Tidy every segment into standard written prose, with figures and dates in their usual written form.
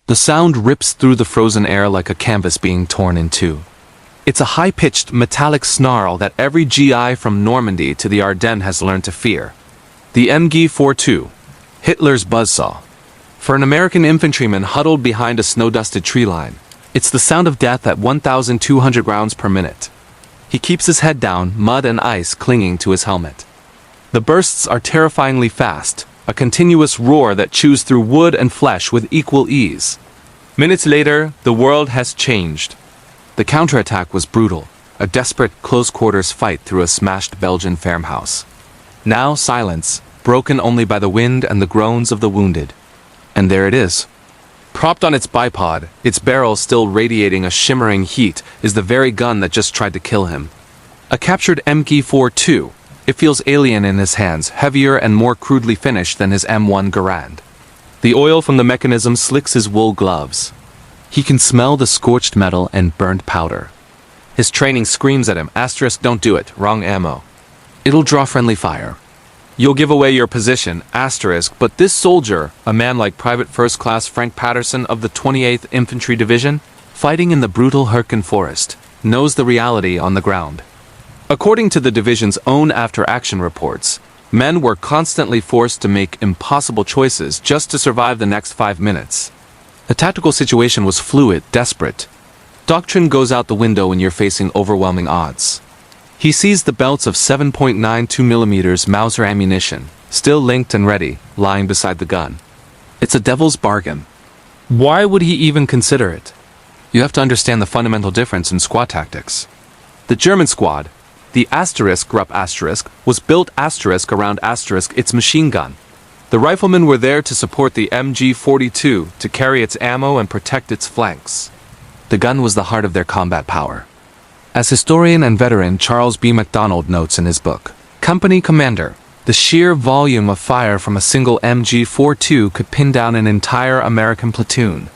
The sound rips through the frozen air like a canvas being torn in two. It's a high-pitched, metallic snarl that every GI from Normandy to the Ardennes has learned to fear. The MG42, Hitler's buzzsaw. For an American infantryman huddled behind a snow-dusted tree line, it's the sound of death at 1,200 rounds per minute. He keeps his head down, mud and ice clinging to his helmet. The bursts are terrifyingly fast, a continuous roar that chews through wood and flesh with equal ease. Minutes later, the world has changed. The counterattack was brutal, a desperate close-quarters fight through a smashed Belgian farmhouse. Now silence, broken only by the wind and the groans of the wounded. And there it is. Propped on its bipod, its barrel still radiating a shimmering heat, is the very gun that just tried to kill him. A captured MG42, it feels alien in his hands, heavier and more crudely finished than his M1 Garand. The oil from the mechanism slicks his wool gloves. He can smell the scorched metal and burnt powder. His training screams at him, asterisk, don't do it, wrong ammo. It'll draw friendly fire. You'll give away your position, asterisk, but this soldier, a man like Private First Class Frank Patterson of the 28th Infantry Division, fighting in the brutal Hürtgen forest, knows the reality on the ground. According to the division's own after-action reports, men were constantly forced to make impossible choices just to survive the next 5 minutes. The tactical situation was fluid, desperate. Doctrine goes out the window when you're facing overwhelming odds. He sees the belts of 7.92mm Mauser ammunition, still linked and ready, lying beside the gun. It's a devil's bargain. Why would he even consider it? You have to understand the fundamental difference in squad tactics. The German squad, the *Rupp*, was built around its machine gun. The riflemen were there to support the MG42, to carry its ammo and protect its flanks. The gun was the heart of their combat power. As historian and veteran Charles B. MacDonald notes in his book, Company Commander, the sheer volume of fire from a single MG42 could pin down an entire American platoon.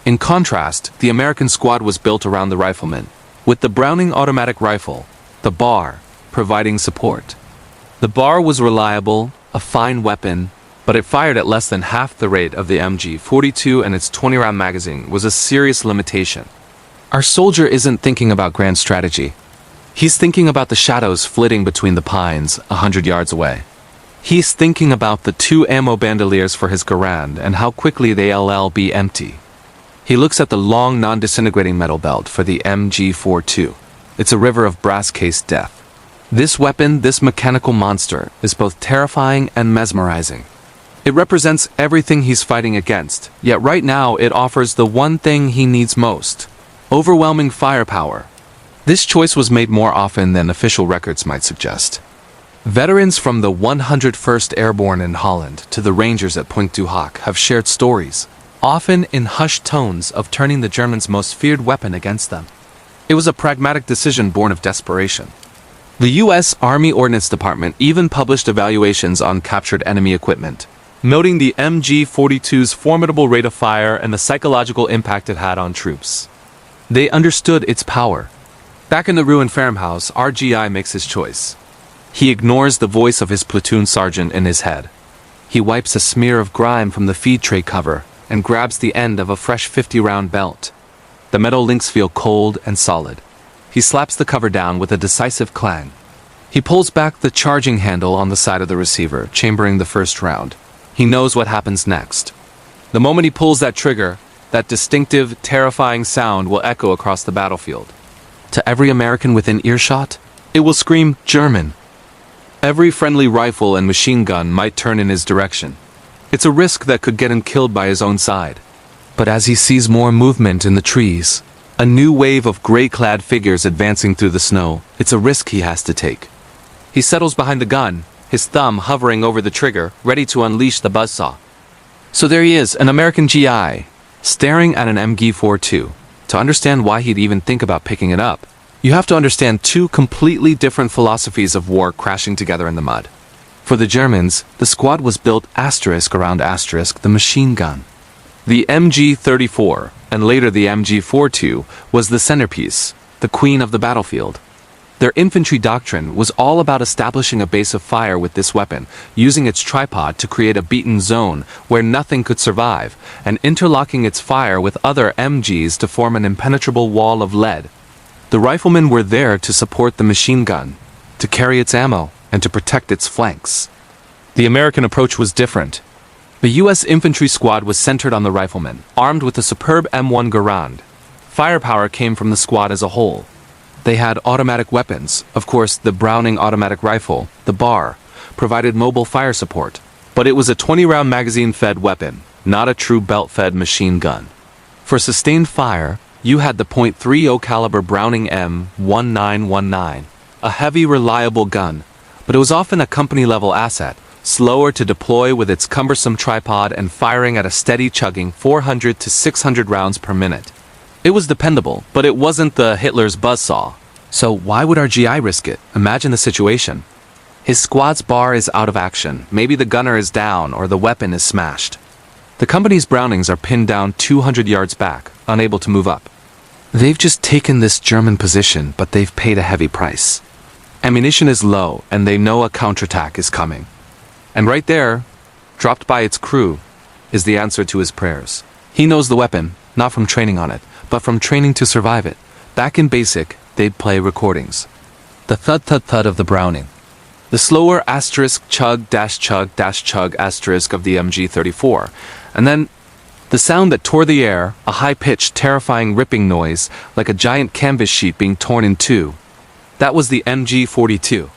In contrast, the American squad was built around the riflemen, with the Browning automatic rifle, the BAR, providing support. The BAR was reliable, a fine weapon, but it fired at less than half the rate of the MG42, and its 20-round magazine was a serious limitation. Our soldier isn't thinking about grand strategy. He's thinking about the shadows flitting between the pines 100 yards away. He's thinking about the 2 ammo bandoliers for his Garand and how quickly they'll be empty. He looks at the long non-disintegrating metal belt for the MG42. It's a river of brass-cased death. This weapon, this mechanical monster, is both terrifying and mesmerizing. It represents everything he's fighting against, yet right now it offers the one thing he needs most: overwhelming firepower. This choice was made more often than official records might suggest. Veterans from the 101st Airborne in Holland to the Rangers at Pointe du Hoc have shared stories, often in hushed tones, of turning the Germans' most feared weapon against them. It was a pragmatic decision born of desperation. The U.S. Army Ordnance Department even published evaluations on captured enemy equipment, noting the MG42's formidable rate of fire and the psychological impact it had on troops. They understood its power. Back in the ruined farmhouse, our GI makes his choice. He ignores the voice of his platoon sergeant in his head. He wipes a smear of grime from the feed tray cover and grabs the end of a fresh 50-round belt. The metal links feel cold and solid. He slaps the cover down with a decisive clang. He pulls back the charging handle on the side of the receiver, chambering the first round. He knows what happens next. The moment he pulls that trigger, that distinctive, terrifying sound will echo across the battlefield. To every American within earshot, it will scream German. Every friendly rifle and machine gun might turn in his direction. It's a risk that could get him killed by his own side. But as he sees more movement in the trees, a new wave of gray-clad figures advancing through the snow, it's a risk he has to take. He settles behind the gun, his thumb hovering over the trigger, ready to unleash the buzzsaw. So there he is, an American GI, staring at an MG42. To understand why he'd even think about picking it up, you have to understand 2 completely different philosophies of war crashing together in the mud. For the Germans, the squad was built around the machine gun. The MG34, and later the MG42, was the centerpiece, the queen of the battlefield. Their infantry doctrine was all about establishing a base of fire with this weapon, using its tripod to create a beaten zone where nothing could survive, and interlocking its fire with other MGs to form an impenetrable wall of lead. The riflemen were there to support the machine gun, to carry its ammo, and to protect its flanks. The American approach was different. The U.S. infantry squad was centered on the riflemen, armed with the superb M1 Garand. Firepower came from the squad as a whole. They had automatic weapons. Of course, the Browning automatic rifle, the BAR, provided mobile fire support. But it was a 20-round magazine-fed weapon, not a true belt-fed machine gun. For sustained fire, you had the .30 caliber Browning M1919, a heavy, reliable gun, but it was often a company-level asset, slower to deploy with its cumbersome tripod and firing at a steady chugging 400 to 600 rounds per minute. It was dependable, but it wasn't the Hitler's buzzsaw. So why would our GI risk it? Imagine the situation. His squad's BAR is out of action, maybe the gunner is down or the weapon is smashed. The company's Brownings are pinned down 200 yards back, unable to move up. They've just taken this German position, but they've paid a heavy price. Ammunition is low, and they know a counterattack is coming. And right there, dropped by its crew, is the answer to his prayers. He knows the weapon, not from training on it, but from training to survive it. Back in basic, they'd play recordings. The thud-thud-thud of the Browning. The slower asterisk chug-chug-chug asterisk of the MG34. And then, the sound that tore the air, a high-pitched, terrifying ripping noise, like a giant canvas sheet being torn in two. That was the MG42.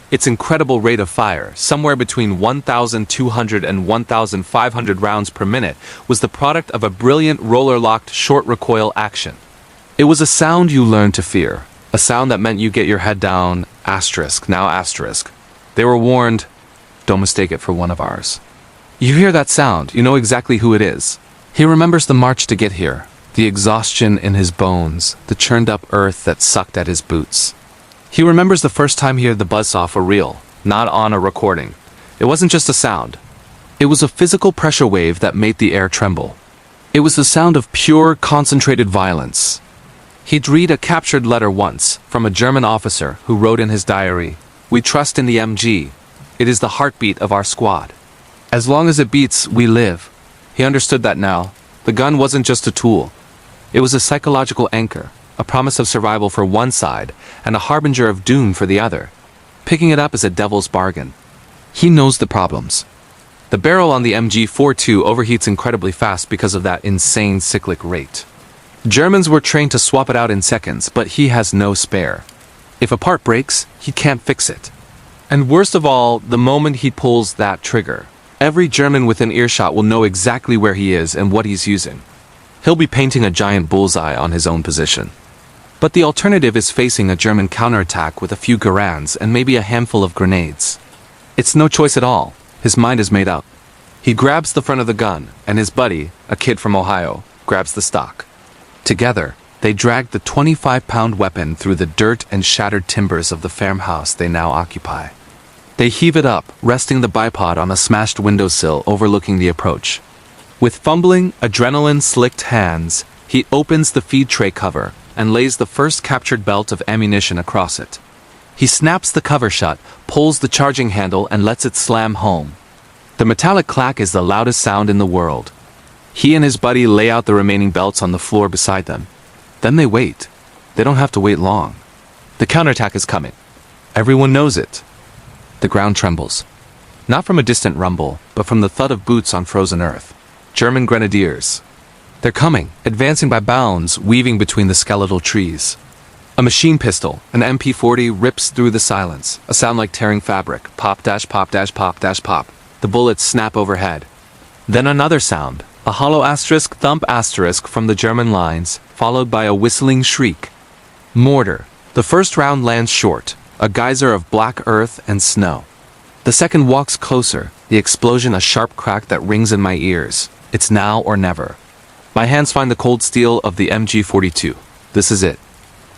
Its incredible rate of fire, somewhere between 1,200 and 1,500 rounds per minute, was the product of a brilliant roller-locked short recoil action. It was a sound you learned to fear, a sound that meant you get your head down, asterisk, now asterisk. They were warned, don't mistake it for one of ours. You hear that sound, you know exactly who it is. He remembers the march to get here, the exhaustion in his bones, the churned-up earth that sucked at his boots. He remembers the first time he heard the buzzsaw for real, not on a recording. It wasn't just a sound. It was a physical pressure wave that made the air tremble. It was the sound of pure, concentrated violence. He'd read a captured letter once from a German officer who wrote in his diary, "We trust in the MG. It is the heartbeat of our squad. As long as it beats, we live." He understood that now. The gun wasn't just a tool. It was a psychological anchor. A promise of survival for one side, and a harbinger of doom for the other. Picking it up is a devil's bargain. He knows the problems. The barrel on the MG42 overheats incredibly fast because of that insane cyclic rate. Germans were trained to swap it out in seconds, but he has no spare. If a part breaks, he can't fix it. And worst of all, the moment he pulls that trigger, every German within earshot will know exactly where he is and what he's using. He'll be painting a giant bullseye on his own position. But the alternative is facing a German counterattack with a few Garands and maybe a handful of grenades. It's no choice at all. His mind is made up. He grabs the front of the gun, and his buddy, a kid from Ohio, grabs the stock. Together, they drag the 25-pound weapon through the dirt and shattered timbers of the farmhouse they now occupy. They heave it up, resting the bipod on a smashed windowsill overlooking the approach. With fumbling, adrenaline-slicked hands, he opens the feed tray cover and lays the first captured belt of ammunition across it. He snaps the cover shut, pulls the charging handle, and lets it slam home. The metallic clack is the loudest sound in the world. He and his buddy lay out the remaining belts on the floor beside them. Then they wait. They don't have to wait long. The counterattack is coming. Everyone knows it. The ground trembles. Not from a distant rumble, but from the thud of boots on frozen earth. German grenadiers. They're coming, advancing by bounds, weaving between the skeletal trees. A machine pistol, an MP40, rips through the silence, a sound like tearing fabric. Pop dash pop dash pop dash pop. The bullets snap overhead. Then another sound, a hollow asterisk thump asterisk from the German lines, followed by a whistling shriek. Mortar. The first round lands short, a geyser of black earth and snow. The second walks closer, the explosion a sharp crack that rings in my ears. It's now or never. My hands find the cold steel of the MG42. This is it.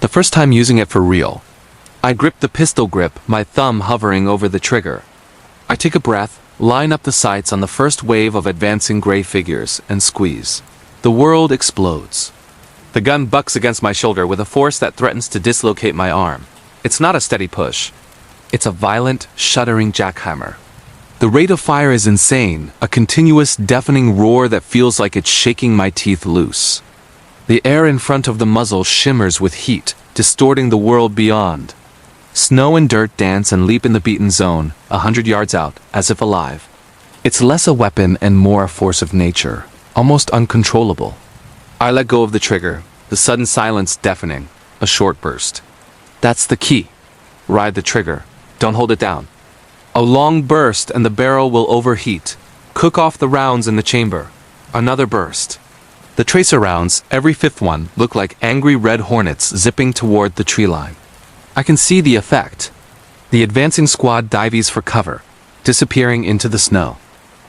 The first time using it for real. I grip the pistol grip, my thumb hovering over the trigger. I take a breath, line up the sights on the first wave of advancing gray figures, and squeeze. The world explodes. The gun bucks against my shoulder with a force that threatens to dislocate my arm. It's not a steady push. It's a violent, shuddering jackhammer. The rate of fire is insane, a continuous, deafening roar that feels like it's shaking my teeth loose. The air in front of the muzzle shimmers with heat, distorting the world beyond. Snow and dirt dance and leap in the beaten zone, 100 yards out, as if alive. It's less a weapon and more a force of nature, almost uncontrollable. I let go of the trigger, the sudden silence deafening, a short burst. That's the key. Ride the trigger. Don't hold it down. A long burst and the barrel will overheat. Cook off the rounds in the chamber. Another burst. The tracer rounds, every fifth one, look like angry red hornets zipping toward the tree line. I can see the effect. The advancing squad dives for cover, disappearing into the snow.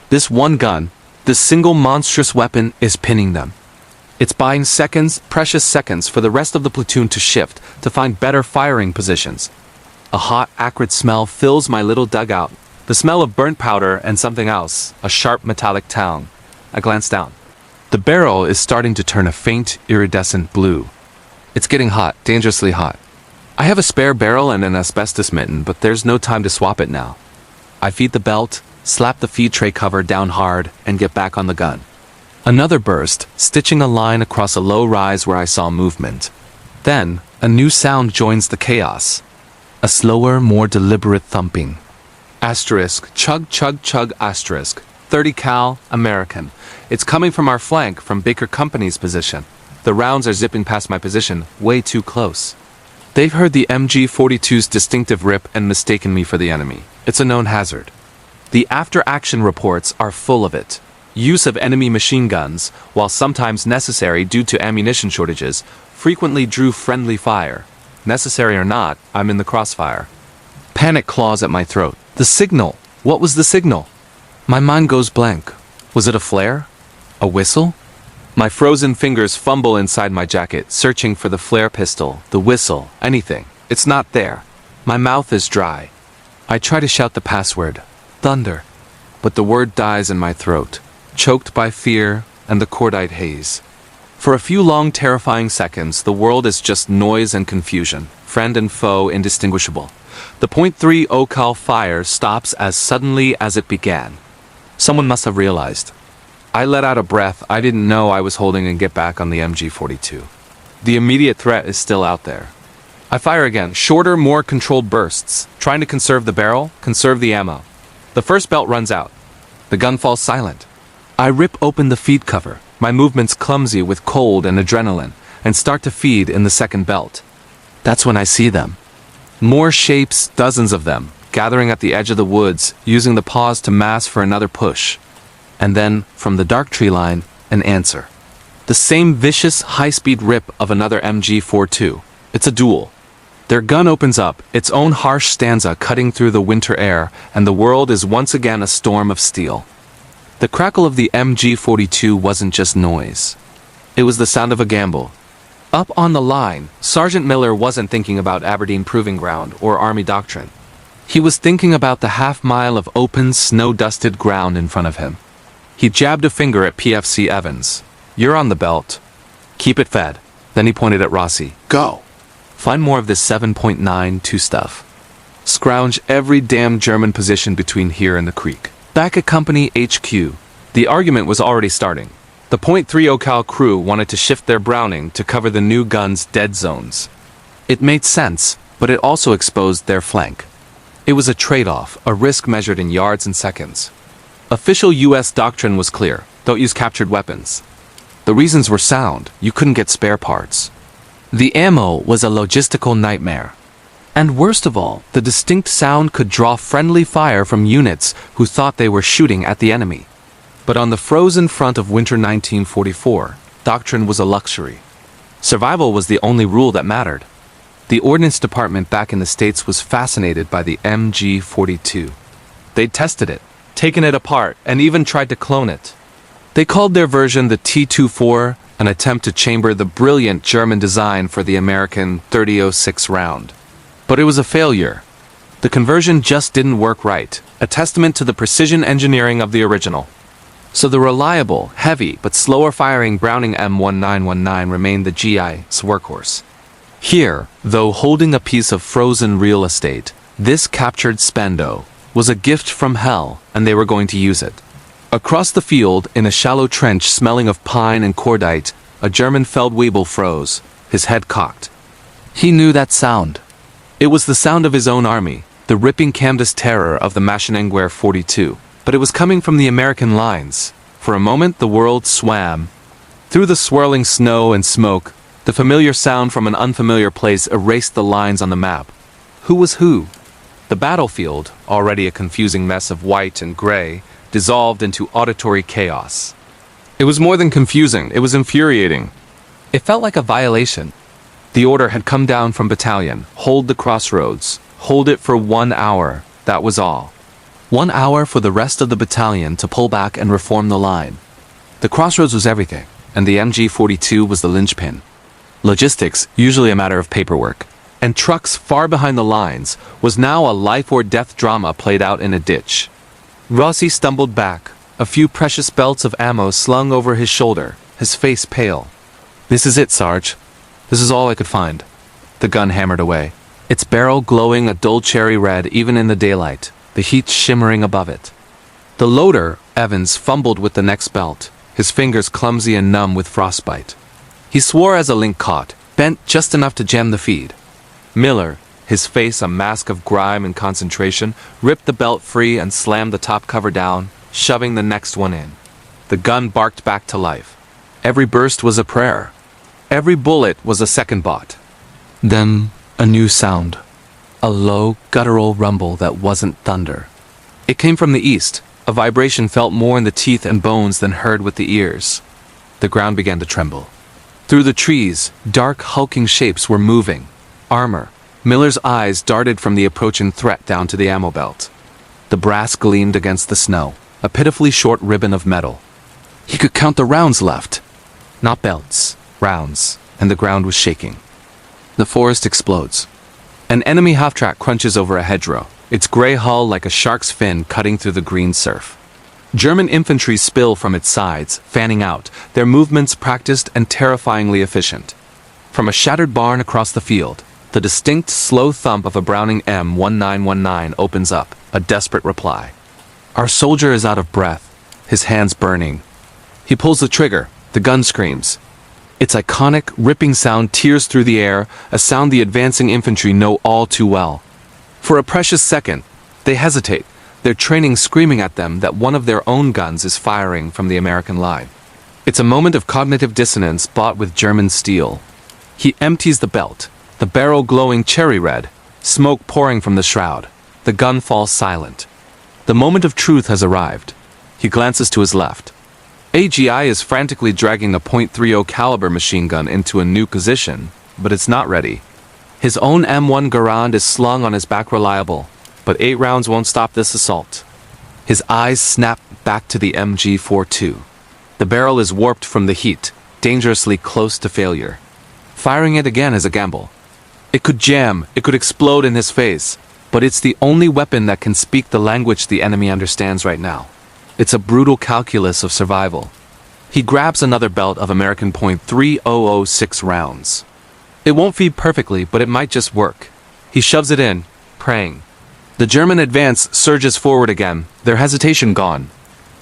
This one gun, this single monstrous weapon, is pinning them. It's buying seconds, precious seconds, for the rest of the platoon to shift, to find better firing positions. A hot, acrid smell fills my little dugout. The smell of burnt powder and something else, a sharp metallic tang. I glance down. The barrel is starting to turn a faint, iridescent blue. It's getting hot, dangerously hot. I have a spare barrel and an asbestos mitten, but there's no time to swap it now. I feed the belt, slap the feed tray cover down hard, and get back on the gun. Another burst, stitching a line across a low rise where I saw movement. Then, a new sound joins the chaos. A slower, more deliberate thumping. Asterisk, chug, chug, chug, asterisk. 30 cal, American. It's coming from our flank, from Baker Company's position. The rounds are zipping past my position, way too close. They've heard the MG42's distinctive rip and mistaken me for the enemy. It's a known hazard. The after-action reports are full of it. Use of enemy machine guns, while sometimes necessary due to ammunition shortages, frequently drew friendly fire. Necessary or not, I'm in the crossfire. Panic claws at my throat. The signal! What was the signal? My mind goes blank. Was it a flare? A whistle? My frozen fingers fumble inside my jacket, searching for the flare pistol, the whistle, anything. It's not there. My mouth is dry. I try to shout the password. Thunder. But the word dies in my throat, choked by fear and the cordite haze. For a few long, terrifying seconds, the world is just noise and confusion, friend and foe indistinguishable. The .30 cal fire stops as suddenly as it began. Someone must have realized. I let out a breath I didn't know I was holding and get back on the MG42. The immediate threat is still out there. I fire again, shorter, more controlled bursts, trying to conserve the barrel, conserve the ammo. The first belt runs out. The gun falls silent. I rip open the feed cover, my movements clumsy with cold and adrenaline, and start to feed in the second belt. That's when I see them. More shapes, dozens of them, gathering at the edge of the woods, using the pause to mass for another push. And then, from the dark tree line, an answer. The same vicious, high-speed rip of another MG42. It's a duel. Their gun opens up, its own harsh stanza cutting through the winter air, and the world is once again a storm of steel. The crackle of the MG42 wasn't just noise. It was the sound of a gamble. Up on the line, Sergeant Miller wasn't thinking about Aberdeen Proving Ground or Army Doctrine. He was thinking about the half-mile of open, snow-dusted ground in front of him. He jabbed a finger at PFC Evans. You're on the belt. Keep it fed. Then he pointed at Rossi. Go. Find more of this 7.92 stuff. Scrounge every damn German position between here and the creek. Back at Company HQ, the argument was already starting. The .30 cal crew wanted to shift their Browning to cover the new gun's dead zones. It made sense, but it also exposed their flank. It was a trade-off, a risk measured in yards and seconds. Official US doctrine was clear: don't use captured weapons. The reasons were sound: you couldn't get spare parts. The ammo was a logistical nightmare. And worst of all, the distinct sound could draw friendly fire from units who thought they were shooting at the enemy. But on the frozen front of winter 1944, doctrine was a luxury. Survival was the only rule that mattered. The Ordnance Department back in the States was fascinated by the MG42. They'd tested it, taken it apart, and even tried to clone it. They called their version the T24, an attempt to chamber the brilliant German design for the American .30-06 round. But it was a failure. The conversion just didn't work right, a testament to the precision engineering of the original. So the reliable, heavy, but slower-firing Browning M1919 remained the GI's workhorse. Here, though holding a piece of frozen real estate, this captured Spando was a gift from hell, and they were going to use it. Across the field, in a shallow trench smelling of pine and cordite, a German Feldwebel froze, his head cocked. He knew that sound. It was the sound of his own army, the ripping canvas terror of the MG42, but it was coming from the American lines. For a moment, the world swam. Through the swirling snow and smoke, the familiar sound from an unfamiliar place erased the lines on the map. Who was who? The battlefield, already a confusing mess of white and gray, dissolved into auditory chaos. It was more than confusing, it was infuriating. It felt like a violation. The order had come down from battalion, hold the crossroads, hold it for 1 hour, that was all. 1 hour for the rest of the battalion to pull back and reform the line. The crossroads was everything, and the MG42 was the linchpin. Logistics, usually a matter of paperwork, and trucks far behind the lines, was now a life-or-death drama played out in a ditch. Rossi stumbled back, a few precious belts of ammo slung over his shoulder, his face pale. "This is it, Sarge. This is all I could find." The gun hammered away, its barrel glowing a dull cherry red even in the daylight, the heat shimmering above it. The loader, Evans, fumbled with the next belt, his fingers clumsy and numb with frostbite. He swore as a link caught, bent just enough to jam the feed. Miller, his face a mask of grime and concentration, ripped the belt free and slammed the top cover down, shoving the next one in. The gun barked back to life. Every burst was a prayer. Every bullet was a second bot. Then, a new sound. A low, guttural rumble that wasn't thunder. It came from the east, a vibration felt more in the teeth and bones than heard with the ears. The ground began to tremble. Through the trees, dark, hulking shapes were moving. Armor. Miller's eyes darted from the approaching threat down to the ammo belt. The brass gleamed against the snow, a pitifully short ribbon of metal. He could count the rounds left. Not belts, rounds, and the ground was shaking. The forest explodes. An enemy half-track crunches over a hedgerow, its gray hull like a shark's fin cutting through the green surf. German infantry spill from its sides, fanning out, their movements practiced and terrifyingly efficient. From a shattered barn across the field, the distinct, slow thump of a Browning M1919 opens up, a desperate reply. Our soldier is out of breath, his hands burning. He pulls the trigger, the gun screams. Its iconic, ripping sound tears through the air, a sound the advancing infantry know all too well. For a precious second, they hesitate, their training screaming at them that one of their own guns is firing from the American line. It's a moment of cognitive dissonance bought with German steel. He empties the belt, the barrel glowing cherry red, smoke pouring from the shroud. The gun falls silent. The moment of truth has arrived. He glances to his left. AGI is frantically dragging a .30 caliber machine gun into a new position, but it's not ready. His own M1 Garand is slung on his back reliable, but 8 rounds won't stop this assault. His eyes snap back to the MG42. The barrel is warped from the heat, dangerously close to failure. Firing it again is a gamble. It could jam, it could explode in his face, but it's the only weapon that can speak the language the enemy understands right now. It's a brutal calculus of survival. He grabs another belt of American .3006 rounds. It won't feed perfectly, but it might just work. He shoves it in, praying. The German advance surges forward again, their hesitation gone.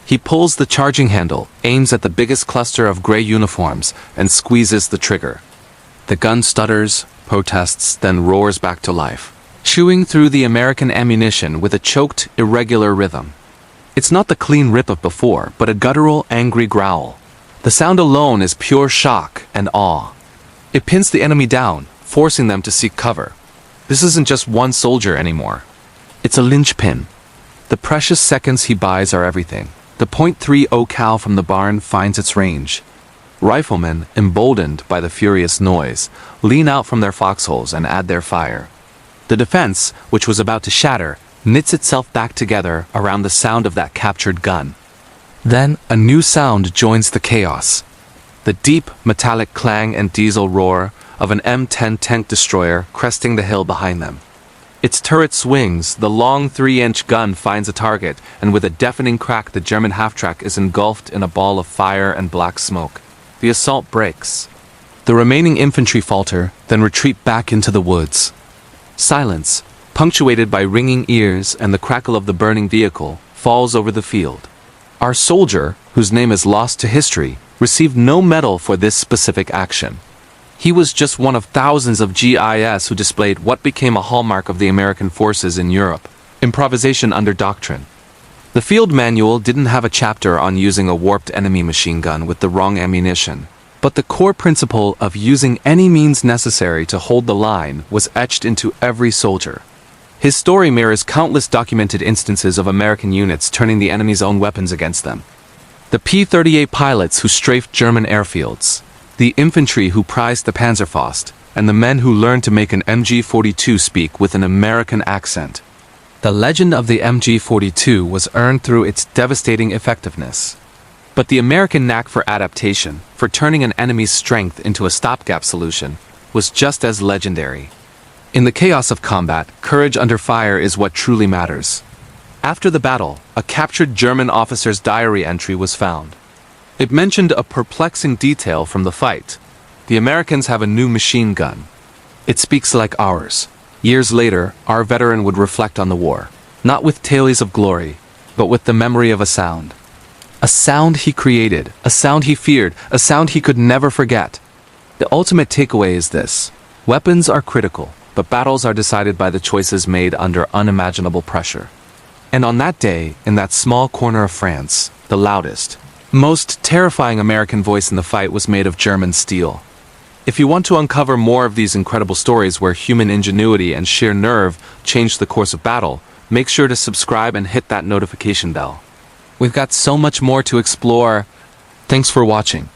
He pulls the charging handle, aims at the biggest cluster of gray uniforms, and squeezes the trigger. The gun stutters, protests, then roars back to life, chewing through the American ammunition with a choked, irregular rhythm. It's not the clean rip of before, but a guttural, angry growl. The sound alone is pure shock and awe. It pins the enemy down, forcing them to seek cover. This isn't just one soldier anymore. It's a linchpin. The precious seconds he buys are everything. The .30 cal from the barn finds its range. Riflemen, emboldened by the furious noise, lean out from their foxholes and add their fire. The defense, which was about to shatter, knits itself back together around the sound of that captured gun. Then a new sound joins the chaos. The deep, metallic clang and diesel roar of an M10 tank destroyer cresting the hill behind them. Its turret swings, the long 3-inch gun finds a target, and with a deafening crack the German half-track is engulfed in a ball of fire and black smoke. The assault breaks. The remaining infantry falter, then retreat back into the woods. Silence, punctuated by ringing ears and the crackle of the burning vehicle, falls over the field. Our soldier, whose name is lost to history, received no medal for this specific action. He was just one of thousands of GIs who displayed what became a hallmark of the American forces in Europe: improvisation under doctrine. The field manual didn't have a chapter on using a warped enemy machine gun with the wrong ammunition, but the core principle of using any means necessary to hold the line was etched into every soldier. His story mirrors countless documented instances of American units turning the enemy's own weapons against them. The P-38 pilots who strafed German airfields, the infantry who prized the Panzerfaust, and the men who learned to make an MG42 speak with an American accent. The legend of the MG42 was earned through its devastating effectiveness. But the American knack for adaptation, for turning an enemy's strength into a stopgap solution, was just as legendary. In the chaos of combat, courage under fire is what truly matters. After the battle, a captured German officer's diary entry was found. It mentioned a perplexing detail from the fight. The Americans have a new machine gun. It speaks like ours. Years later, our veteran would reflect on the war, not with tales of glory, but with the memory of a sound. A sound he created, a sound he feared, a sound he could never forget. The ultimate takeaway is this: weapons are critical, but battles are decided by the choices made under unimaginable pressure. And on that day, in that small corner of France, the loudest, most terrifying American voice in the fight was made of German steel. If you want to uncover more of these incredible stories where human ingenuity and sheer nerve changed the course of battle, make sure to subscribe and hit that notification bell. We've got so much more to explore. Thanks for watching.